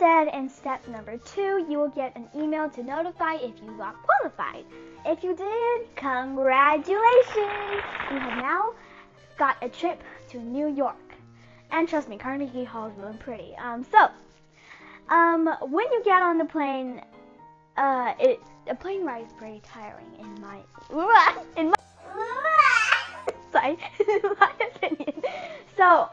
said, in step number 2, you will get an email to notify if you got qualified. If you did, congratulations! You have now got a trip to New York. And trust me, Carnegie Hall is really pretty. When you get on the plane, a plane ride is pretty tiring in my sorry, in my opinion. So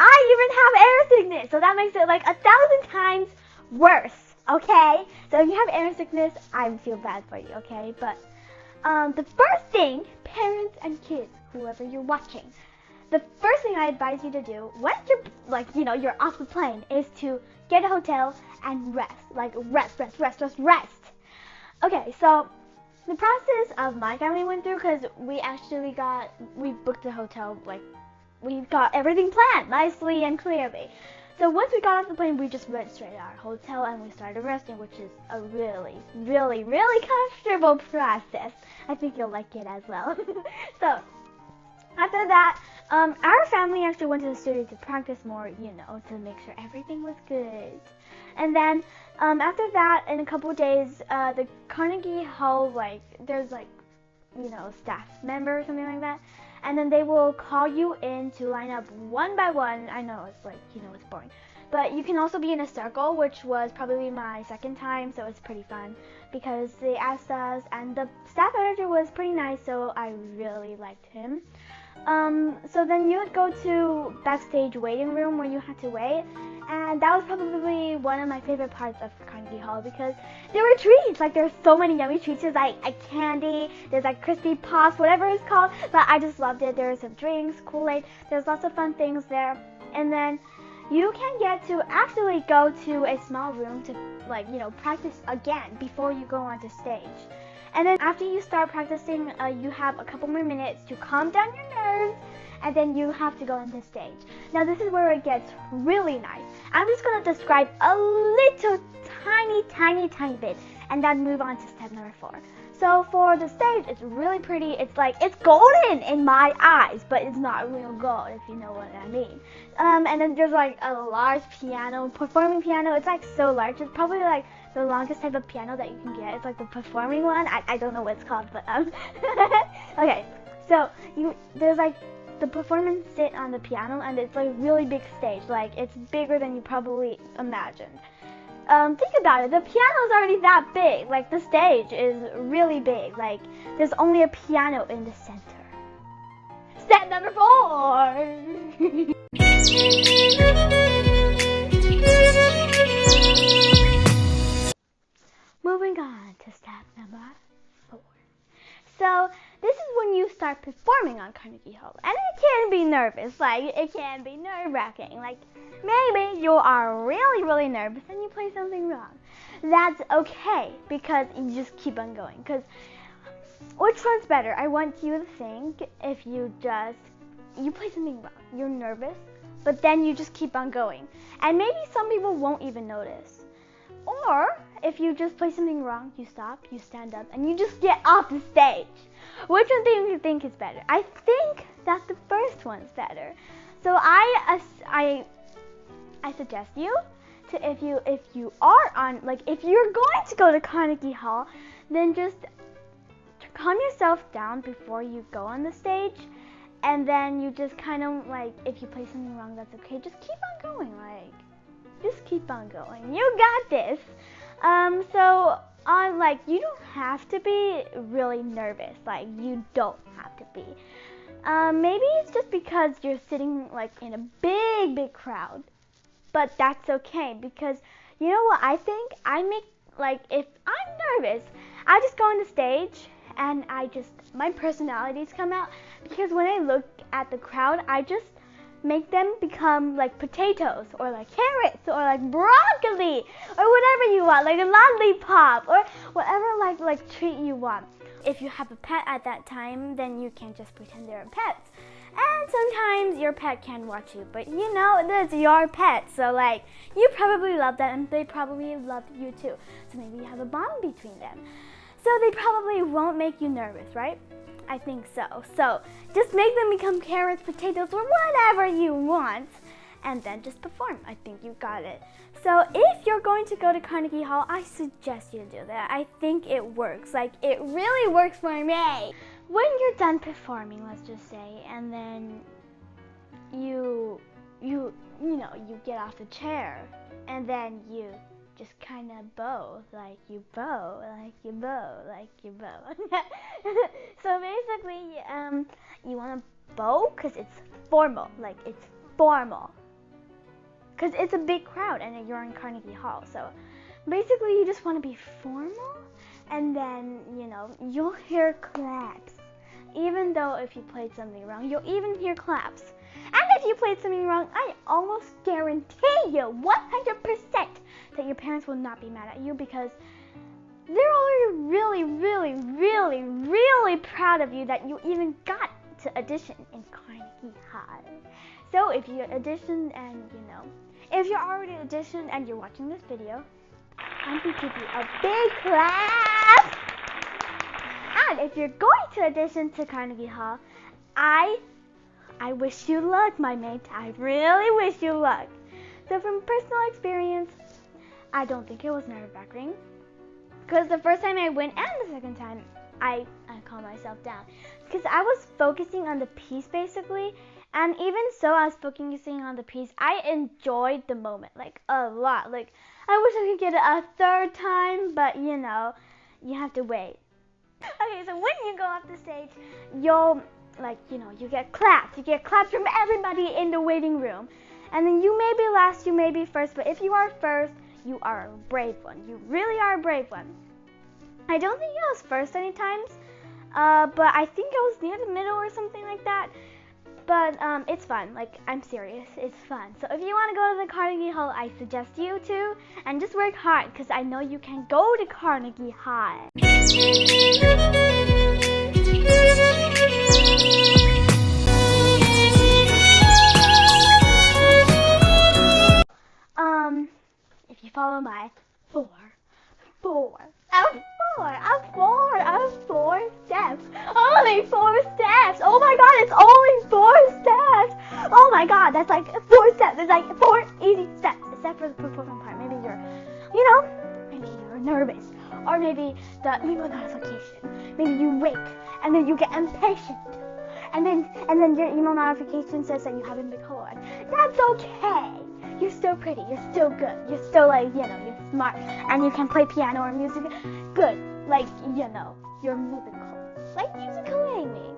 I even have air sickness, so that makes it like 1,000 times worse. Okay, so if you have air sickness, I feel bad for you. Okay, but the first thing, parents and kids, whoever you're watching, the first thing I advise you to do once you're off the plane is to get a hotel and rest. Like rest. Okay, so the process of my family went through, because we booked the hotel, like we got everything planned nicely and clearly. So once we got off the plane, we just went straight to our hotel and we started resting, which is a really, really, really comfortable process. I think you'll like it as well. So after that, our family actually went to the studio to practice more, to make sure everything was good. And then after that, in a couple of days, the Carnegie Hall, there's staff member or something like that, and then they will call you in to line up one by one. I know it's it's boring, but you can also be in a circle, which was probably my second time, so it's pretty fun because they asked us, and the staff manager was pretty nice, so I really liked him. So then you would go to backstage waiting room where you had to wait, and that was probably one of my favorite parts of Carnegie Hall because there were treats. There's so many yummy treats. There's candy, there's crispy pops, whatever it's called, but I just loved it. There were some drinks, Kool-Aid, there's lots of fun things there. And then you can get to actually go to a small room to practice again before you go onto stage. And then after you start practicing, you have a couple more minutes to calm down your nerves, and then you have to go on the stage. Now this is where it gets really nice. I'm just going to describe a little tiny bit, and then move on to step number 4. So for the stage, it's really pretty. It's golden in my eyes, but it's not real gold, if you know what I mean. And then there's a large piano, performing piano. It's so large. It's probably the longest type of piano that you can get. It's the performing one. I don't know what it's called, but okay. So there's the performers sit on the piano, and it's really big stage. It's bigger than you probably imagined. Think about it. The piano's already that big. The stage is really big. There's only a piano in the center. Step number 4. Moving on to step number 4. So this is when you start performing on Carnegie Hall, and it can be nervous. It can be nerve-wracking. Maybe you are really, really nervous and you play something wrong. That's okay, because you just keep on going. Because which one's better? I want you to think if you play something wrong, you're nervous, but then you just keep on going. And maybe some people won't even notice. Or if you just play something wrong, you stop, you stand up, and you just get off the stage. Which one do you think is better? I think that the first one's better. So I suggest you to, if you are on, if you're going to go to Carnegie Hall, then just calm yourself down before you go on the stage, and then you just kind of if you play something wrong, that's okay. Just keep on going. Just keep on going. You got this. You don't have to be really nervous. You don't have to be. Maybe it's just because you're sitting in a big crowd. But that's okay, because you know what I think? If I'm nervous, I just go on the stage and my personalities come out, because when I look at the crowd, I just make them become potatoes, or carrots, or broccoli, or whatever you want, a lollipop, or whatever treat you want. If you have a pet at that time, then you can just pretend they're pets. And sometimes your pet can watch you, but that's your pet, so you probably love them, and they probably love you too. So maybe you have a bond between them. So they probably won't make you nervous, right? I think so. So just make them become carrots, potatoes, or whatever you want. and then just perform. I think you got it. So if you're going to go to Carnegie Hall, I suggest you do that. I think it works. Like, it really works for me. When you're done performing, let's just say, and then you get off the chair, and then you just kind of bow, like you bow, like you bow, like you bow. So basically, you want to bow because it's formal, like it's formal. Because it's a big crowd and you're in Carnegie Hall. So basically, you just want to be formal, and then, you'll hear claps. Even though if you played something wrong, you'll even hear claps. And if you played something wrong, I almost guarantee you 100% that your parents will not be mad at you, because they're already really, really, really, really proud of you that you even got to audition in Carnegie Hall. So if you auditioned and, if you're already auditioned and you're watching this video, I'm going to give you a big clap. And if you're going to audition to Carnegie Hall, I wish you luck, my mate. I really wish you luck. So from personal experience, I don't think it was nerve-wracking. Because the first time I went and the second time, I calmed myself down. Because I was focusing on the piece, basically. And even so, I was focusing on the piece. I enjoyed the moment, like, a lot. Like, I wish I could get it a third time, but, you have to wait. Okay, so when you go off the stage, you'll, you get claps. You get claps from everybody in the waiting room. And then you may be last, you may be first, but if you are first, you are a brave one. You really are a brave one. I don't think I was first any times, but I think I was near the middle or something like that. But it's fun. Like, I'm serious. It's fun. So if you want to go to the Carnegie Hall, I suggest you to. And just work hard, because I know you can go to Carnegie Hall. If you follow my four steps. Only 4 steps. Oh my god, it's only 4 steps. Oh my god, that's like 4 steps. It's like 4 easy steps. Except for the performance part. Maybe maybe you're nervous. Or maybe the email notification. Maybe you wait and then you get impatient. And then your email notification says that you haven't been called. That's okay. You're still pretty. You're still good. You're still you're smart. And you can play piano or music. Good. You're musical. Like musical Amy.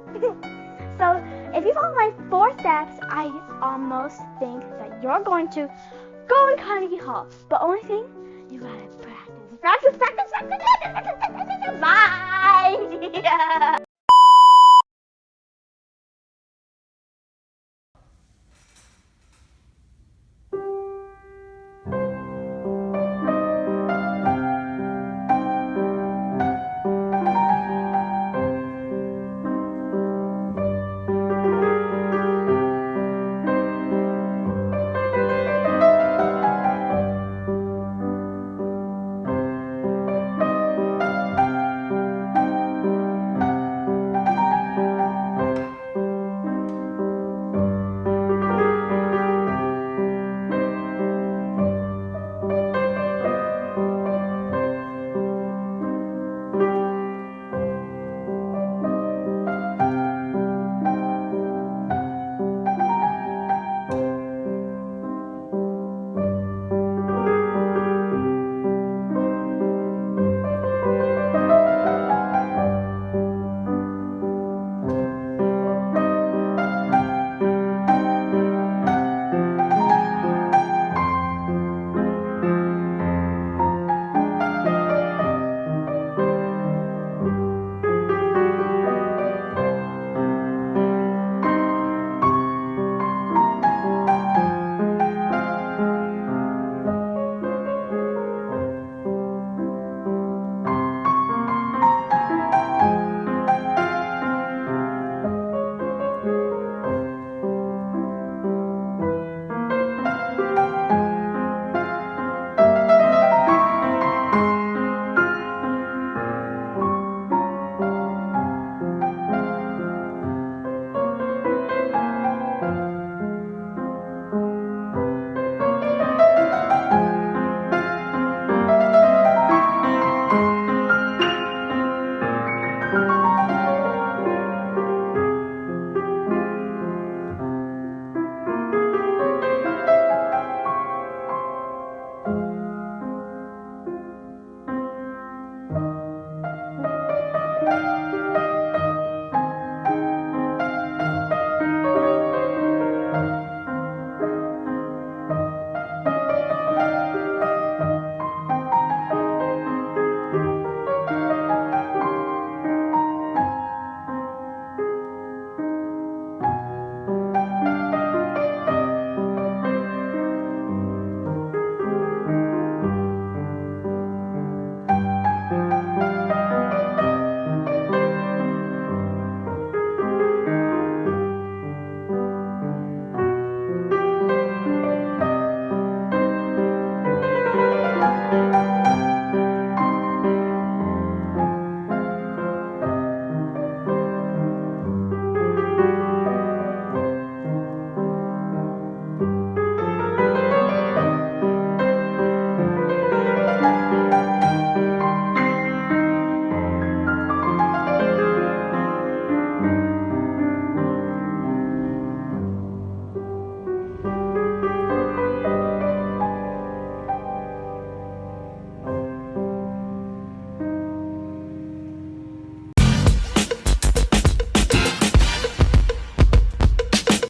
So if you follow my 4 steps, I almost think that you're going to go to Carnegie Hall. But only thing, you gotta practice. Bye.